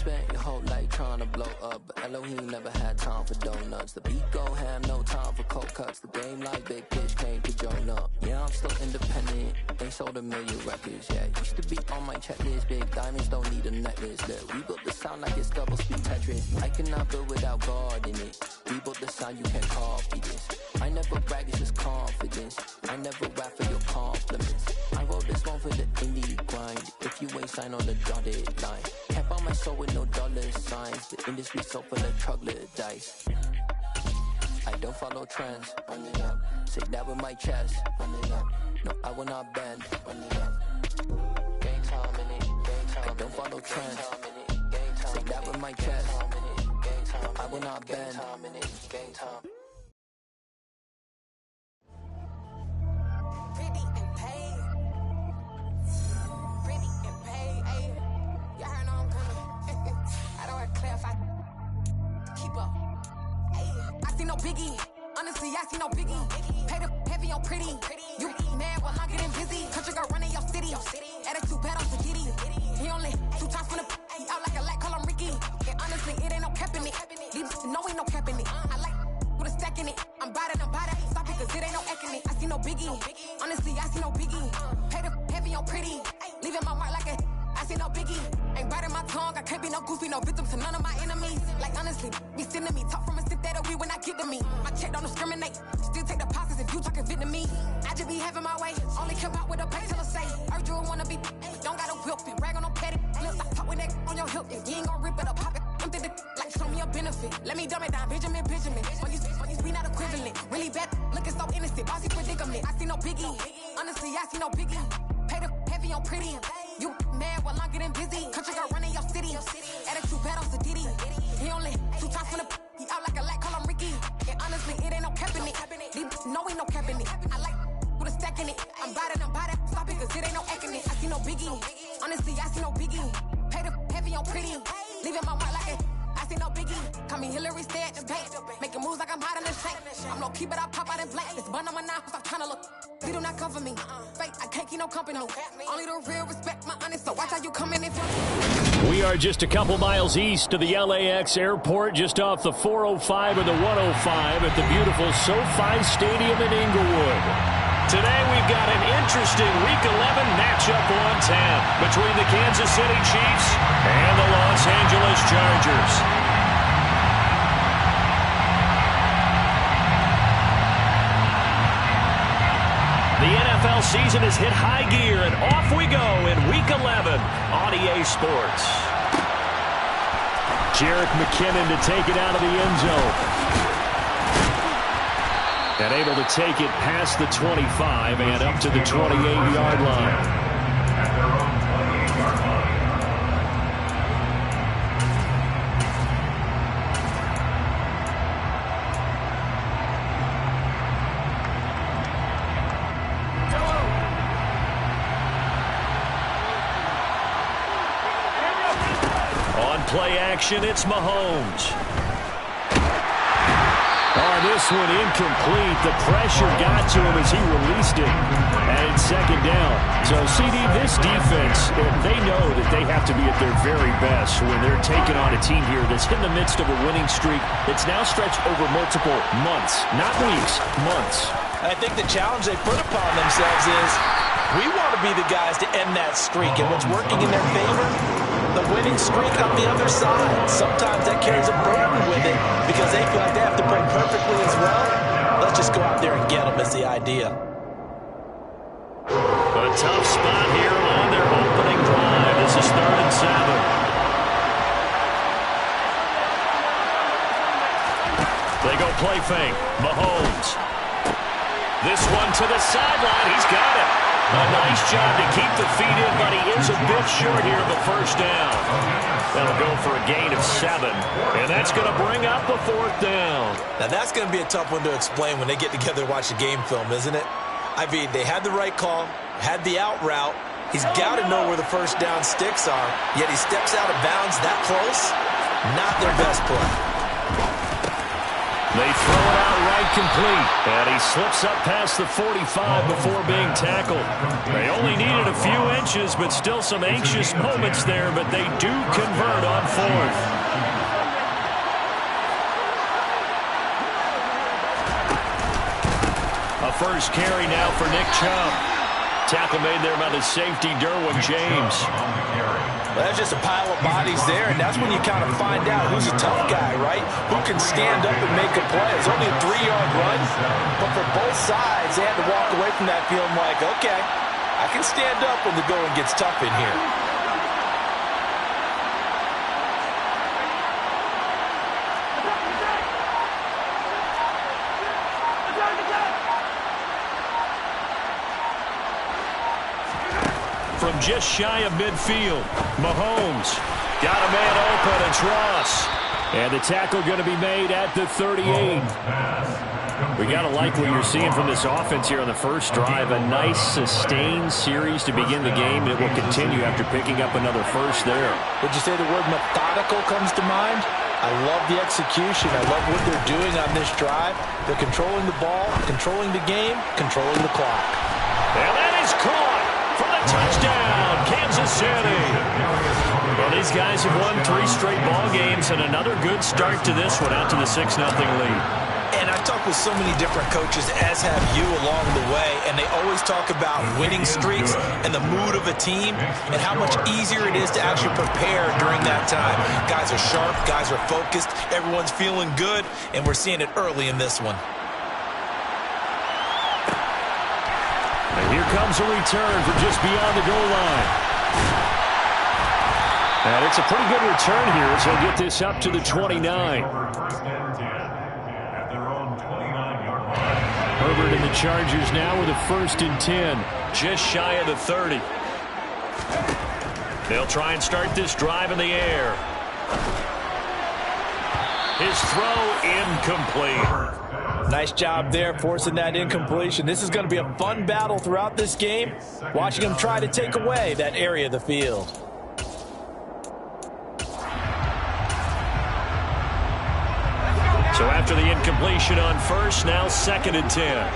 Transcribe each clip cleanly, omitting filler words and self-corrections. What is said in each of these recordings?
spent your whole life trying to blow up, but Elohim never had time for donuts. The beat go ham, no time for cold cuts. The game like big bitch came to Jonah. Yeah, I'm still independent, ain't sold a million records yet. Used to be on my checklist, big diamonds don't need a necklace. Look, we built the sound like it's double speed Tetris. I cannot build without God in it. We built the sound, you can't copy this. I never brag, it's just confidence. I never rap for your compliments. I wrote this one for the indie grind. If you ain't signed on the dotted line, can't buy my soul with no dollar signs. The industry so full of troglodytes. I don't follow trends. Run it up. Say that with my chest. Run it up. No, I will not bend. Run it up. Game time in it. Game time. I don't follow trends. Say that with my chest. I will not bend. Game time. Pretty and paid. Pretty and paid. Ayy. Y'all heard know I'm coming. I don't want to clarify. Keep up. Ayy. I see no biggie. Honestly, I see no biggie. Pay the heavy on pretty. You mad while I'm getting busy. Country girl running your city. Attitude bad on Sagitty. He only 2 times from the he out like a light, call him Ricky. And honestly, it ain't no cap in it. These no ain't no cap in it. I like with a stack in it. I'm bad at stop it, cause it ain't no eck in it. I see no biggie. Honestly, I see no biggie. Pay the heavy on pretty. Leaving my mark like a I see no biggie. Ain't biting my tongue. I can't be no goofy, no victim to none of my enemies. Like honestly, be sending me talk from a sip that we when I get to me. My check don't discriminate. Still take deposits if you talking Vietnamese. I just be having my way. Only come out with a pay till I say. Urge you wanna be. Don't gotta whip it. Rag on no petty. Flips. I talk with that on your hip. If you ain't gon' rip it up, pop it. Empty the like show me a benefit. Let me dumb it down, Benjamin. When you be not equivalent. Really bad, looking so innocent. Bossy predicament. I see no biggie. Honestly, I see no biggie. Pay the heavy on pretty. You mad while I'm getting busy. Country girl running your city. Attitude bad on Sadiddy. He only 2 times from the he out like a light, call him Ricky. And honestly, it ain't no cap in it. These no ain't no cap in it. I like with a stack in it. I'm bad at stop it, cause it ain't no eck in it. I see no biggie. Honestly, I see no biggie. Pay the heavy on pretty. Leaving my mark like it. I see no biggie. Call me Hillary, stay at the bank. Making moves like I'm hot in the shank. I'm no keep it, I pop out in blank. This bun on my knife, stop trying to look. They do not come for me. Fake, I can't keep no company. Only the real respect my honest, so watch how you come in if you're... We are just a couple miles east of the LAX airport, just off the 405 or the 105 at the beautiful SoFi Stadium in Inglewood. Today we've got an interesting Week 11 matchup on tap between the Kansas City Chiefs and the Los Angeles Chargers. The NFL season has hit high gear, and off we go in Week 11 on EA Sports. Jerick McKinnon to take it out of the end zone. And able to take it past the 25 and up to the 28-yard line. Play action, it's Mahomes. Oh, this one incomplete. The pressure got to him as he released it. And it's second down. So, CD, this defense, they know that they have to be at their very best when they're taking on a team here that's in the midst of a winning streak that's now stretched over multiple months. Not weeks, months. I think the challenge they put upon themselves is we want to be the guys to end that streak. And what's working in their favor? The winning streak on the other side. Sometimes that carries a burden with it because they feel like they have to play perfectly as well. Let's just go out there and get them is the idea. A tough spot here on their opening drive. This is 3rd and 7. They go play fake. Mahomes. This one to the sideline. He's got it. A nice job to keep the feet in, but he is a bit short here of a first down. That'll go for a gain of 7, and that's going to bring up the 4th down. Now, that's going to be a tough one to explain when they get together and watch the game film, isn't it? I mean, they had the right call, had the out route. He's got to know where the first down sticks are, yet he steps out of bounds that close. Not their best play. They throw it out right incomplete. And he slips up past the 45 before being tackled. They only needed a few inches, but still some anxious moments there, but they do convert on fourth. A first carry now for Nick Chubb. Tackle made there by the safety, Derwin James. Well, that's just a pile of bodies there, and that's when you kind of find out who's a tough guy, right? Who can stand up and make a play. It's only a 3-yard run, but for both sides, they had to walk away from that feeling like, okay, I can stand up when the going gets tough in here. From just shy of midfield, Mahomes got a man open. It's Ross. And the tackle going to be made at the 38. We got to like what you're seeing from this offense here on the first drive. A nice, sustained series to begin the game, and it will continue after picking up another first there. Would you say the word methodical comes to mind? I love the execution. I love what they're doing on this drive. They're controlling the ball, controlling the game, controlling the clock. And that is caught. For the touchdown, Kansas City. Well, these guys have won 3 straight ball games, and another good start to this one, out to the 6-0 lead. And I talked with so many different coaches, as have you, along the way, and they always talk about winning streaks and the mood of a team and how much easier it is to actually prepare during that time. Guys are sharp, guys are focused, everyone's feeling good, and we're seeing it early in this one. And here comes a return from just beyond the goal line. And it's a pretty good return here as he'll get this up to the 29. Herbert and the Chargers now with a 1st and 10. Just shy of the 30. They'll try and start this drive in the air. His throw incomplete. Nice job there forcing that incompletion. This is going to be a fun battle throughout this game, watching him try to take away that area of the field. So after the incompletion on first, now 2nd and 10.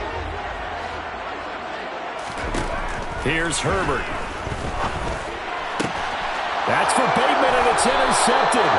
Here's Herbert. That's for Bateman, and it's intercepted.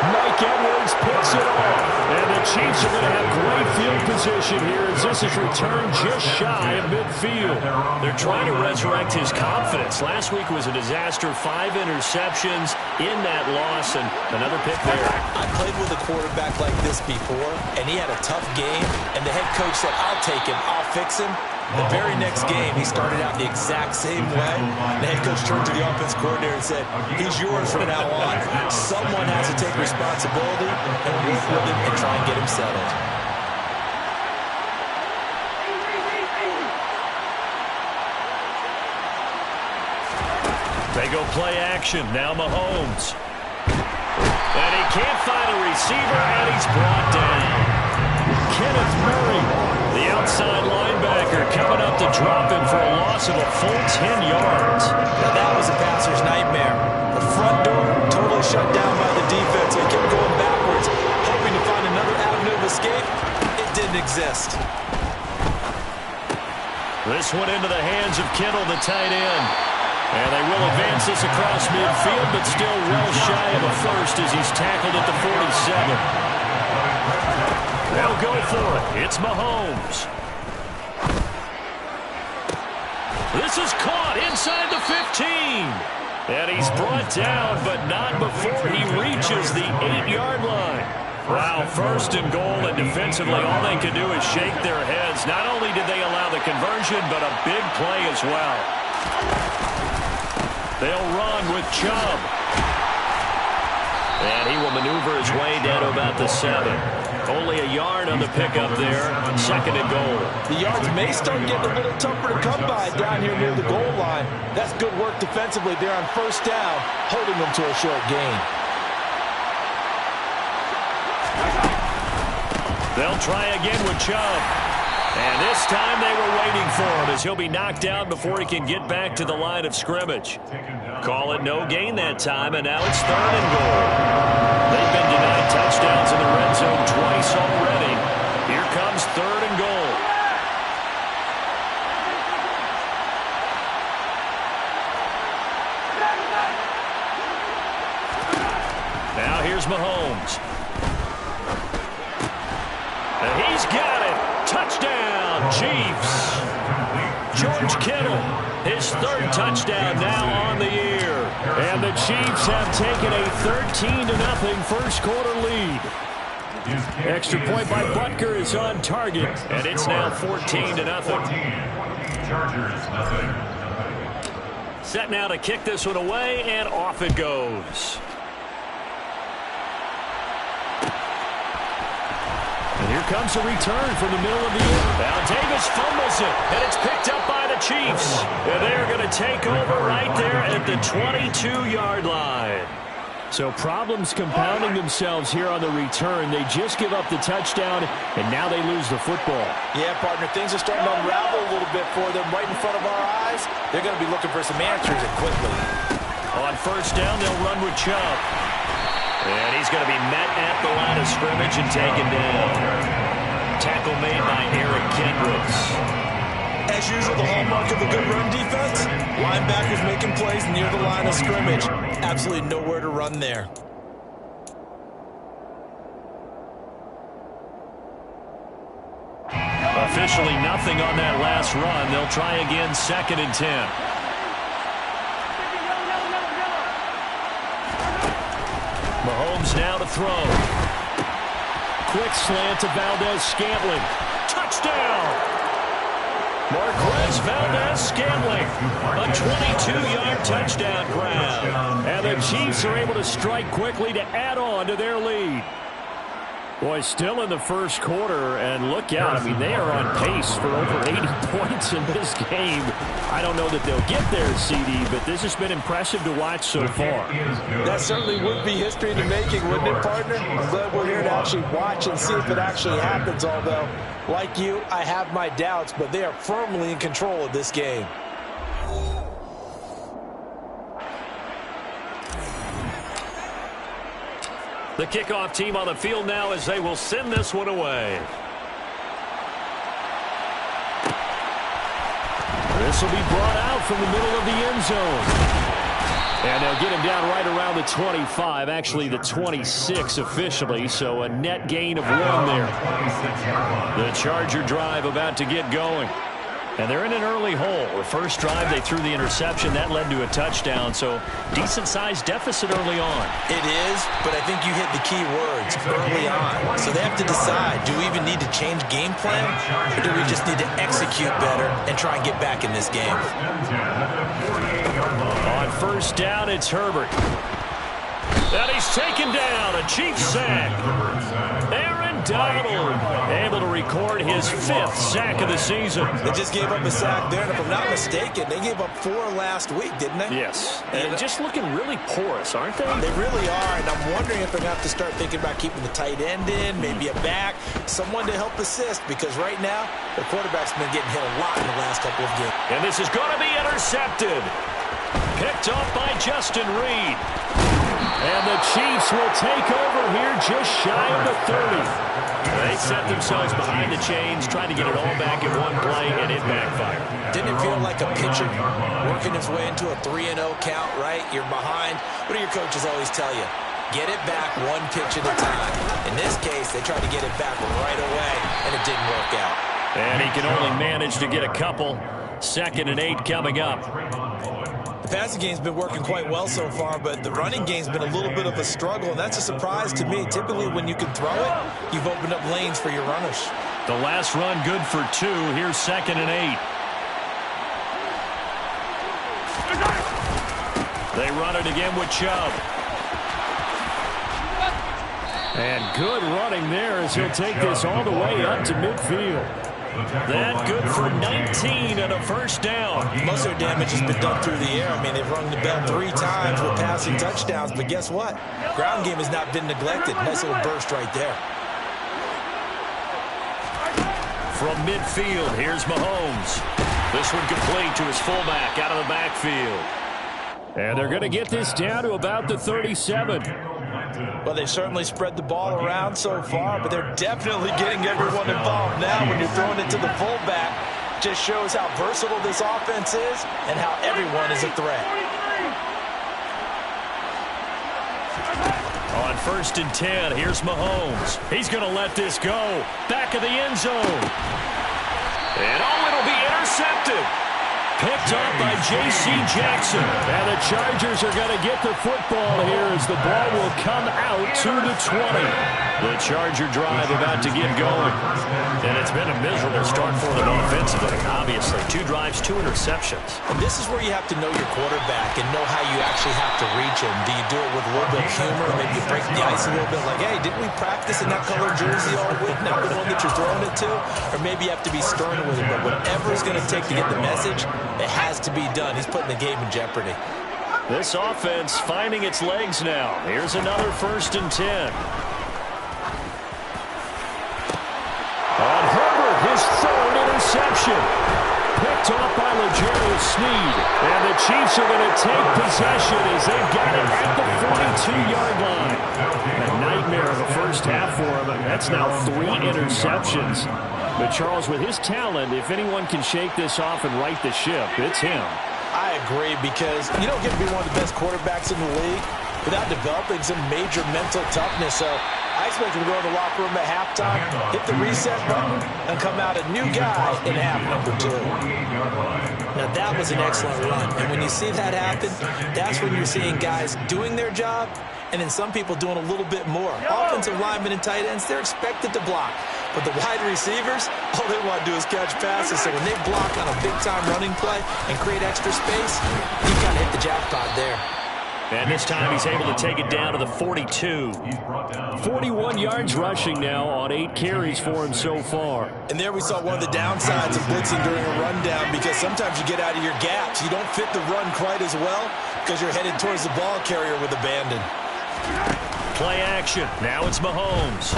Mike Edwards picks it off. And the Chiefs are going to have great field position here as this is returned just shy of midfield. They're trying to resurrect his confidence. Last week was a disaster. 5 interceptions in that loss, and another pick there. I played with a quarterback like this before, and he had a tough game, and the head coach said, I'll take him, I'll fix him. The very next game, he started out the exact same way. The head coach turned to the offense coordinator and said, he's yours from now on. Someone has to take responsibility and work with him and try and get him settled. They go play action. Now Mahomes. And he can't find a receiver, and he's brought down. Kenneth Murray, the outside linebacker, coming up to drop him for a loss of a full 10 yards. Now that was a passer's nightmare. The front door totally shut down by the defense. He kept going backwards, hoping to find another avenue of escape. It didn't exist. This one into the hands of Kittle, the tight end. And they will advance this across midfield, but still well shy of a first as he's tackled at the 47. They'll go for it. It's Mahomes. This is caught inside the 15. And he's brought down, but not before he reaches the 8-yard line. Wow, 1st and goal, and defensively all they can do is shake their heads. Not only did they allow the conversion, but a big play as well. They'll run with Chubb. And he will maneuver his way down to about the 7. Only a yard on the pickup there. 2nd and goal. The yards may start getting a little tougher to come by down here near the goal line. That's good work defensively there on 1st down, holding them to a short gain. They'll try again with Chubb. And this time they were waiting for him as he'll be knocked down before he can get back to the line of scrimmage. Call it no gain that time, and now it's 3rd and goal. They've been denied touchdowns in the red zone twice already. Here comes 3rd He's got it. Touchdown, Chiefs. George Kittle, his third touchdown now on the year. And the Chiefs have taken a 13-0 first quarter lead. Extra point by Butker is on target, and it's now 14-0. Chargers, nothing. Set now to kick this one away, and off it goes. And here comes a return from the middle of the air. Now Davis fumbles it, and it's picked up by the Chiefs. And they're going to take over right there at the 22-yard line. So problems compounding themselves here on the return. They just give up the touchdown, and now they lose the football. Yeah, partner, things are starting to unravel a little bit for them right in front of our eyes. They're going to be looking for some answers and quickly. On first down, they'll run with Chubb. And he's going to be met at the line of scrimmage and taken down. Tackle made by Eric Kendricks. As usual, the hallmark of a good run defense, linebackers making plays near the line of scrimmage. Absolutely nowhere to run there. Officially nothing on that last run. They'll try again, 2nd and 10. Mahomes now to throw. Quick slant to Valdez-Scantling. Touchdown! Marquez Valdez-Scantling, a 22-yard touchdown grab. And the Chiefs are able to strike quickly to add on to their lead. Boy, still in the first quarter, and look out. I mean, they are on pace for over 80 points in this game. I don't know that they'll get there, CD, but this has been impressive to watch so far. That certainly would be history in the making, wouldn't it, partner? I'm glad we're here to actually watch and see if it actually happens, although, like you, I have my doubts, but they are firmly in control of this game. The kickoff team on the field now as they will send this one away. This will be brought out from the middle of the end zone. And they'll get him down right around the 25, actually the 26 officially, so a net gain of 1 there. The Charger drive about to get going. And they're in an early hole. The first drive, they threw the interception. That led to a touchdown, so decent-sized deficit early on. It is, but I think you hit the key words, early on. So they have to decide, do we even need to change game plan, or do we just need to execute better and try and get back in this game? On first down, it's Herbert. And he's taken down, a Chiefs sack. Aaron Donald able to record his 5th sack of the season. They just gave up a sack there, and if I'm not mistaken, they gave up 4 last week, didn't they? Yes, and just looking really porous, aren't they? They really are, and I'm wondering if they're going to have to start thinking about keeping the tight end in, maybe a back, someone to help assist, because right now, the quarterback's been getting hit a lot in the last couple of games. And this is going to be intercepted. Picked off by Justin Reed. And the Chiefs will take over here just shy of the 30. They set themselves behind the chains, trying to get it all back in one play, and it backfired. Didn't it feel like a pitcher working his way into a 3-0 count, right? You're behind. What do your coaches always tell you? Get it back 1 pitch at a time. In this case, they tried to get it back right away, and it didn't work out. And he can only manage to get a couple. 2nd and 8 coming up. The passing game's been working quite well so far, but the running game's been a little bit of a struggle, and that's a surprise to me. Typically, when you can throw it, you've opened up lanes for your runners. The last run good for 2. Here's 2nd and 8. They run it again with Chubb. And good running there as he'll take this all the way up to midfield. That good for 19 and a first down. Most of their damage has been done through the air. I mean, they've rung the bell 3 times with passing touchdowns, but guess what? Ground game has not been neglected. Nice little burst right there. From midfield, here's Mahomes. This one complete to his fullback out of the backfield. And they're going to get this down to about the 37. Well, they've certainly spread the ball around so far, but they're definitely getting everyone involved now when you're throwing it to the fullback. Just shows how versatile this offense is and how everyone is a threat. On 1st and 10. Here's Mahomes. He's going to let this go. Back of the end zone. And it'll be intercepted. Picked up by J.C. Jackson. And the Chargers are going to get the football here as the ball will come out to the 20. The Charger drive about to get going. And it's been a miserable start for them offensively, obviously. 2 drives, 2 interceptions. And this is where you have to know your quarterback and know how you actually have to reach him. Do you do it with a little bit of humor? Maybe you break the ice a little bit like, hey, didn't we practice in that color jersey all week? Not the one that you're throwing it to? Or maybe you have to be stern with him. But whatever it's going to take to get the message, it has to be done. He's putting the game in jeopardy. This offense finding its legs now. Here's another 1st and 10. On Herbert, his 3rd interception. Picked off by L'Jarius Sneed. And the Chiefs are going to take possession as they've got it at the 42-yard line. A nightmare of a first half for him. That's now 3 interceptions. But Charles, with his talent, if anyone can shake this off and right the ship, it's him. I agree, because you don't get to be one of the best quarterbacks in the league without developing some major mental toughness. So I expect him to go in the locker room at halftime, hit the reset button, and come out a new guy in half number 2. Now, that was an excellent run. And when you see that happen, that's when you're seeing guys doing their job and then some people doing a little bit more. Offensive linemen and tight ends, they're expected to block. But the wide receivers, all they want to do is catch passes. So when they block on a big-time running play and create extra space, you've got to hit the jackpot there. And this time he's able to take it down to the 42. 41 yards rushing now on 8 carries for him so far. And there we saw one of the downsides of blitzing during a rundown, because sometimes you get out of your gaps. You don't fit the run quite as well because you're headed towards the ball carrier with abandon. Play action. Now it's Mahomes.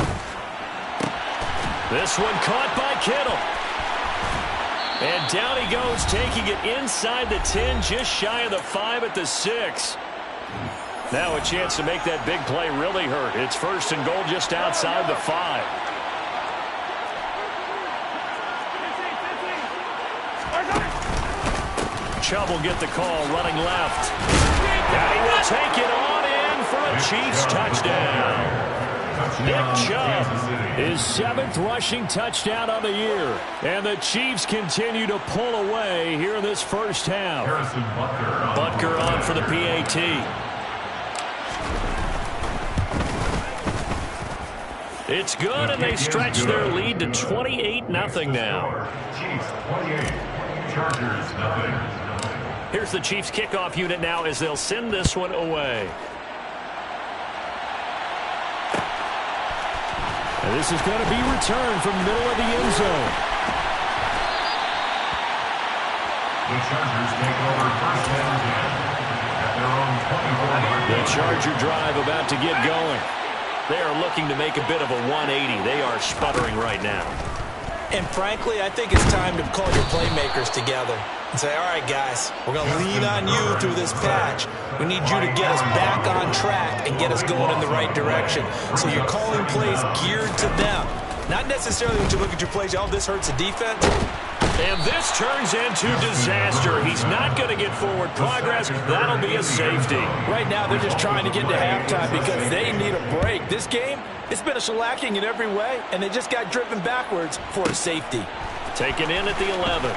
This one caught by Kittle. And down he goes, taking it inside the 10, just shy of the 5 at the 6. Now a chance to make that big play really hurt. It's 1st and goal just outside the 5. Chubb will get the call, running left. And he will take it on in for a Chiefs touchdown. Nick Chubb, his 7th rushing touchdown of the year. And the Chiefs continue to pull away here in this first half. Butker on for the PAT. It's good, and they stretch their lead to 28-0 now. Here's the Chiefs kickoff unit now as they'll send this one away. And this is going to be returned from the middle of the end zone. The Chargers take over 1st and 10 at their own 24. The Charger drive about to get going. They are looking to make a bit of a 180. They are sputtering right now. And frankly, I think it's time to call your playmakers together and say, all right, guys, we're going to lean on you through this patch. We need you to get us back on track and get us going in the right direction. So you're calling plays geared to them. Not necessarily when you look at your plays, oh, this hurts the defense. And this turns into disaster. He's not going to get forward progress. That'll be a safety. Right now, they're just trying to get to halftime because they need a break. This game, it's been a shellacking in every way, and they just got driven backwards for a safety. Taken in at the 11.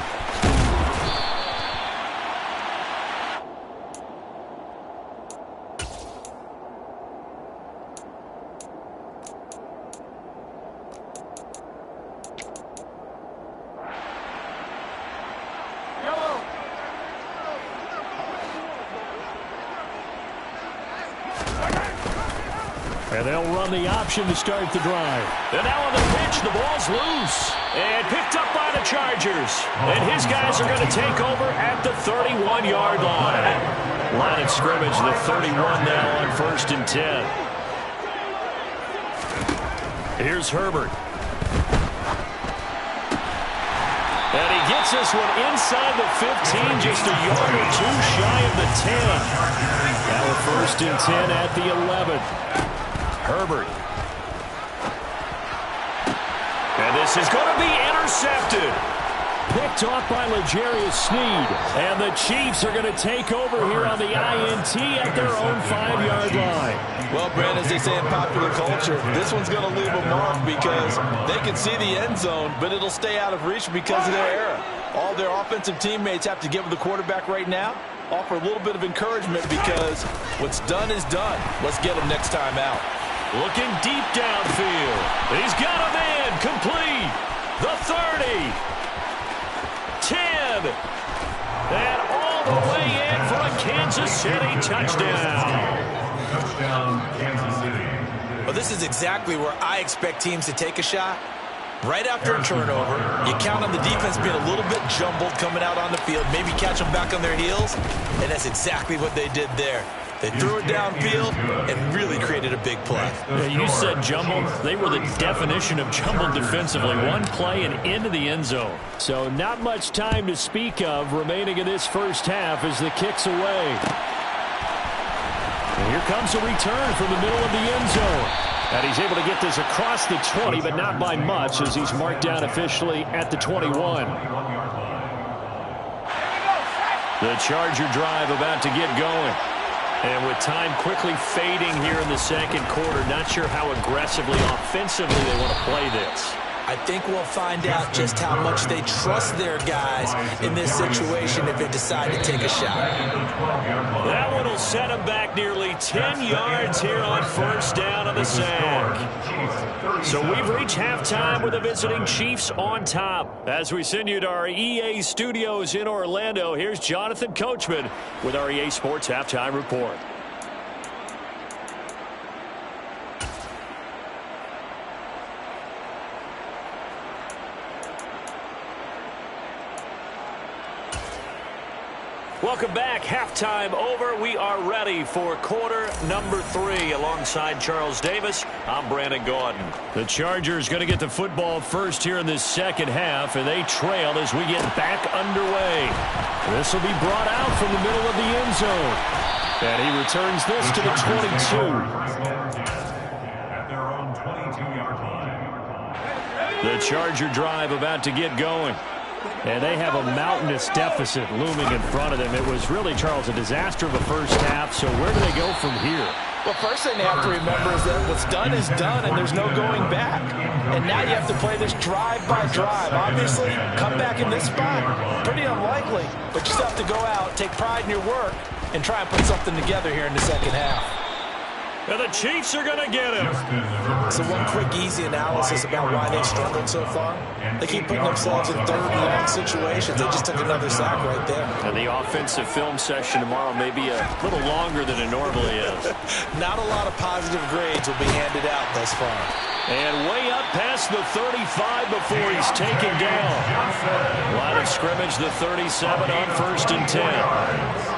And they'll run the option to start the drive. And now on the pitch, the ball's loose. And picked up by the Chargers. And his guys are going to take over at the 31-yard line. Line of scrimmage, the 31 now on 1st and 10. Here's Herbert. And he gets this one inside the 15, just a yard or 2 shy of the 10. Now a 1st and 10 at the 11. Herbert. And this is going to be intercepted. Picked off by L'Jarius Sneed. And the Chiefs are going to take over here on the INT at their own 5-yard line. Well, Brent, as they say in popular culture, this one's going to leave a mark because they can see the end zone, but it'll stay out of reach because of their error. All their offensive teammates have to give the quarterback right now, offer a little bit of encouragement because what's done is done. Let's get him next time out. Looking deep downfield. He's got a man complete. The 30. 10. And all the way in for a Kansas City touchdown. Touchdown, Kansas City. Well, this is exactly where I expect teams to take a shot. Right after a turnover, you count on the defense being a little bit jumbled coming out on the field, maybe catch them back on their heels, and that's exactly what they did there. They threw it downfield and really created a big play. Yeah, you said jumbled. They were the definition of jumbled defensively. One play and into the end zone. So not much time to speak of remaining in this first half as the kick's away. And here comes a return from the middle of the end zone. And he's able to get this across the 20, but not by much as he's marked down officially at the 21. The Charger drive about to get going. And with time quickly fading here in the second quarter, not sure how aggressively, offensively they want to play this. I think we'll find out just how much they trust their guys in this situation if they decide to take a shot. That one will set them back nearly 10 yards here on first down on the sack. So we've reached halftime with the visiting Chiefs on top. As we send you to our EA studios in Orlando, here's Jonathan Coachman with our EA Sports Halftime Report. Welcome back. Halftime over. We are ready for quarter number 3. Alongside Charles Davis, I'm Brandon Gaudin. The Chargers going to get the football first here in this second half, and they trail as we get back underway. This will be brought out from the middle of the end zone. And he returns this to the 22. At their own 22-yard line. The Charger drive about to get going. And they have a mountainous deficit looming in front of them. It was really, Charles, a disaster of a first half. So where do they go from here? Well, first thing they have to remember is that what's done is done, and there's no going back. And now you have to play this drive by drive. Obviously, come back in this spot, pretty unlikely. But you still have to go out, take pride in your work, and try and put something together here in the second half. And the Chiefs are going to get him. So one quick, easy analysis about why they've struggled so far. They keep putting themselves in third and long situations. They just took another sack right there. And the offensive film session tomorrow may be a little longer than it normally is. Not a lot of positive grades will be handed out thus far. And way up past the 35 before he's taken down. Line of scrimmage, the 37 on 1st and 10.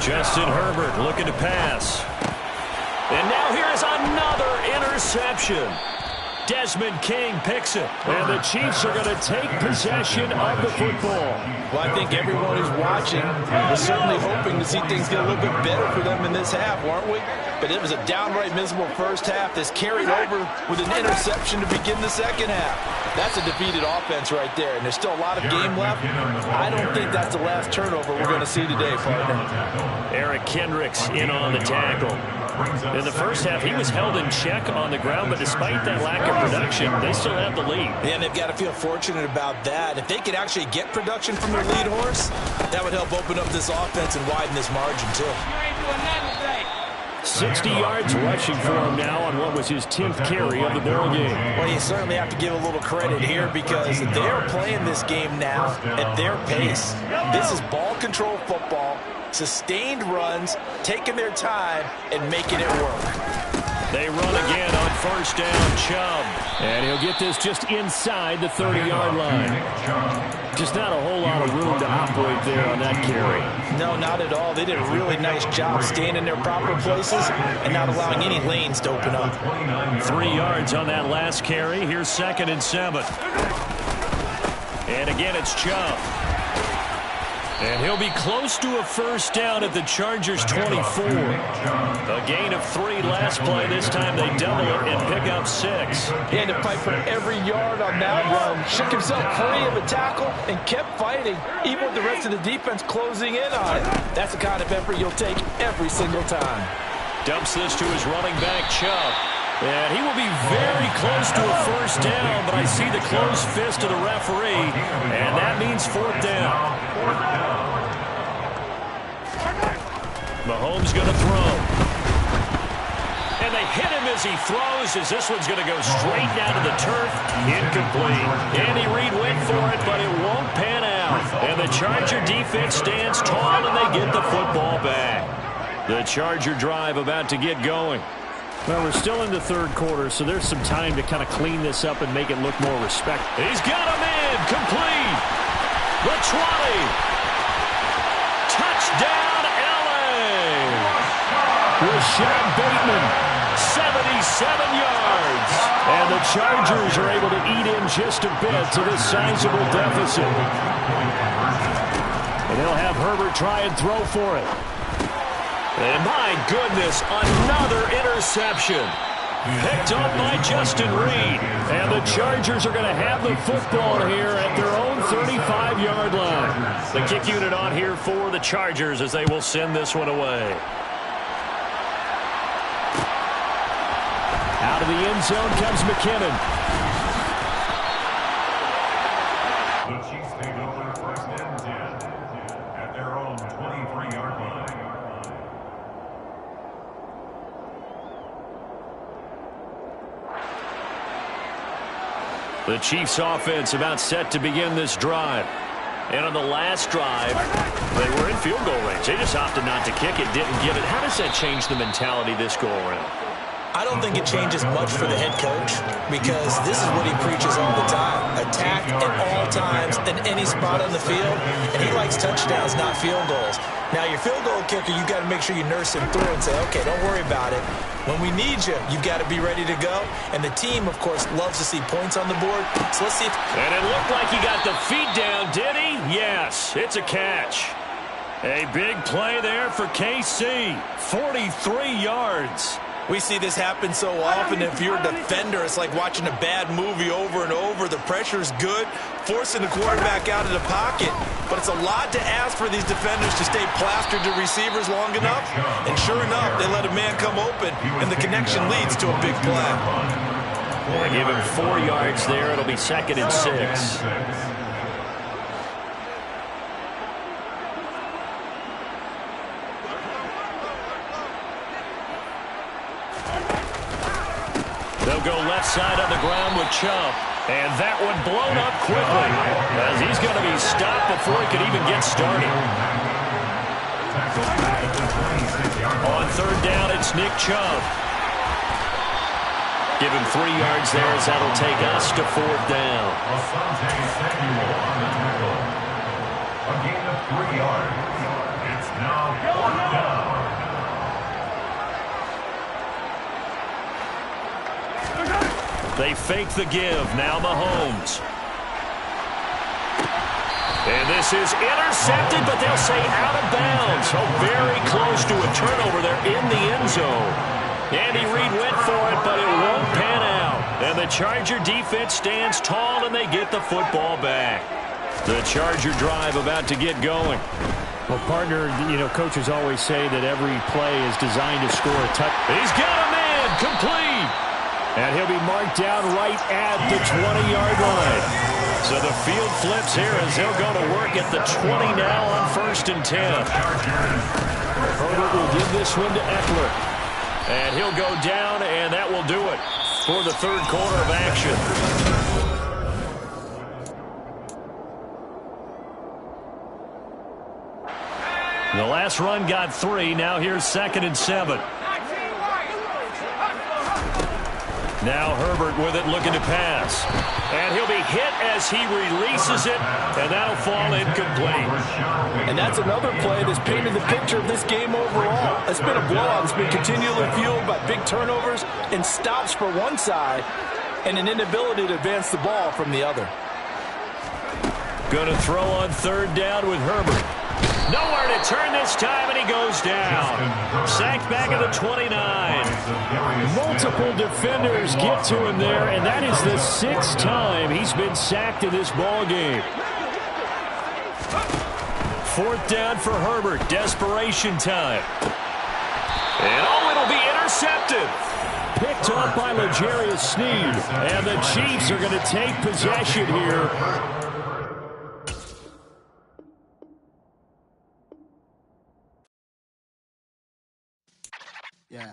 Justin Herbert looking to pass. And now here is another interception. Desmond King picks it. And the Chiefs are going to take possession of the football. Well, I think everyone who's watching was certainly hoping to see things get a little bit better for them in this half, weren't we? But it was a downright miserable first half that's carried over with an interception to begin the second half. That's a defeated offense right there, and there's still a lot of game left. I don't think that's the last turnover we're going to see today, partner. Eric Kendricks in on the tackle. In the first half, he was held in check on the ground, but despite that lack of production, they still have the lead. And they've got to feel fortunate about that. If they could actually get production from their lead horse, that would help open up this offense and widen this margin, too. 60 yards rushing for him now on what was his 10th carry of the ball game. Well, you certainly have to give a little credit here because they're playing this game now at their pace. This is ball control football, sustained runs, taking their time, and making it work. They run again on first down, Chubb. And he'll get this just inside the 30-yard line. Just not a whole lot of room to operate there on that carry. No, not at all. They did a really nice job staying in their proper places and not allowing any lanes to open up. 3 yards on that last carry. Here's 2nd and 7. And again, it's Chubb. And he'll be close to a first down at the Chargers' 24. A gain of 3 last play. This time they double it and pick up 6. He had to fight for every yard on that run. Shook himself free of a tackle and kept fighting, even with the rest of the defense closing in on it. That's the kind of effort you'll take every single time. Dumps this to his running back, Chubb. And he will be very close to a first down, but I see the closed fist of the referee, and that means 4th down. Mahomes going to throw. And they hit him as he throws, as this one's going to go straight down to the turf. Incomplete. Andy Reid went for it, but it won't pan out. And the Charger defense stands tall, and they get the football back. The Charger drive about to get going. Well, we're still in the third quarter, so there's some time to kind of clean this up and make it look more respectful. He's got him in. Complete. The 20. Touchdown, L.A. Rashad Bateman, 77 yards. And the Chargers are able to eat in just a bit to this sizable deficit. And they'll have Herbert try and throw for it. And my goodness, another interception. Picked up by Justin Reed. And the Chargers are going to have the football here at their own 35-yard line. The kick unit on here for the Chargers as they will send this one away. Out of the end zone comes McKinnon. The Chiefs take over 1st and 10 at their own 23-yard line. The Chiefs offense about set to begin this drive. And on the last drive, they were in field goal range. They just opted not to kick it, didn't get it. How does that change the mentality this go around? I don't think it changes much for the head coach because this is what he preaches all the time. Attack at all times in any spot on the field, and he likes touchdowns, not field goals. Now, your field goal kicker, you've got to make sure you nurse him through and say, okay, don't worry about it. When we need you, you've got to be ready to go. And the team, of course, loves to see points on the board. So let's see if... And it looked like he got the feet down, did he? Yes, it's a catch. A big play there for KC. 43 yards. We see this happen so often. If you're a defender, it's like watching a bad movie over and over. The pressure's good, forcing the quarterback out of the pocket. But it's a lot to ask for these defenders to stay plastered to receivers long enough. And sure enough, they let a man come open, and the connection leads to a big play. They give him 4 yards there. It'll be 2nd and 6. They'll go left side on the ground with Chubb. And that one blown up quickly as he's going to be stopped before he could even get started. On 3rd down, it's Nick Chubb. Give him 3 yards there as that'll take us to 4th down. A gain of 3 yards. It's now 4th down. They fake the give. Now Mahomes. And this is intercepted, but they'll say out of bounds. So very close to a turnover there in the end zone. Andy Reid went for it, but it won't pan out. And the Charger defense stands tall, and they get the football back. The Charger drive about to get going. Well, partner, coaches always say that every play is designed to score a touchdown. He's got a man complete. And he'll be marked down right at the 20-yard line. So the field flips here as he'll go to work at the 20 now on 1st and 10. Herbert will give this one to Eckler. And he'll go down, and that will do it for the 3rd quarter of action. The last run got 3. Now here's 2nd and 7. Now Herbert with it, looking to pass. And he'll be hit as he releases it, and that'll fall incomplete. And that's another play that's painted the picture of this game overall. It's been a blowout. It's been continually fueled by big turnovers and stops for one side and an inability to advance the ball from the other. Going to throw on 3rd down with Herbert. Nowhere to turn this time, and he goes down. Sacked back at the 29. Multiple defenders get to him there, and that is the 6th time he's been sacked in this ball game. 4th down for Herbert. Desperation time. And it'll be intercepted. Picked up by L'Jarius Sneed. And the Chiefs are going to take possession here. Yeah.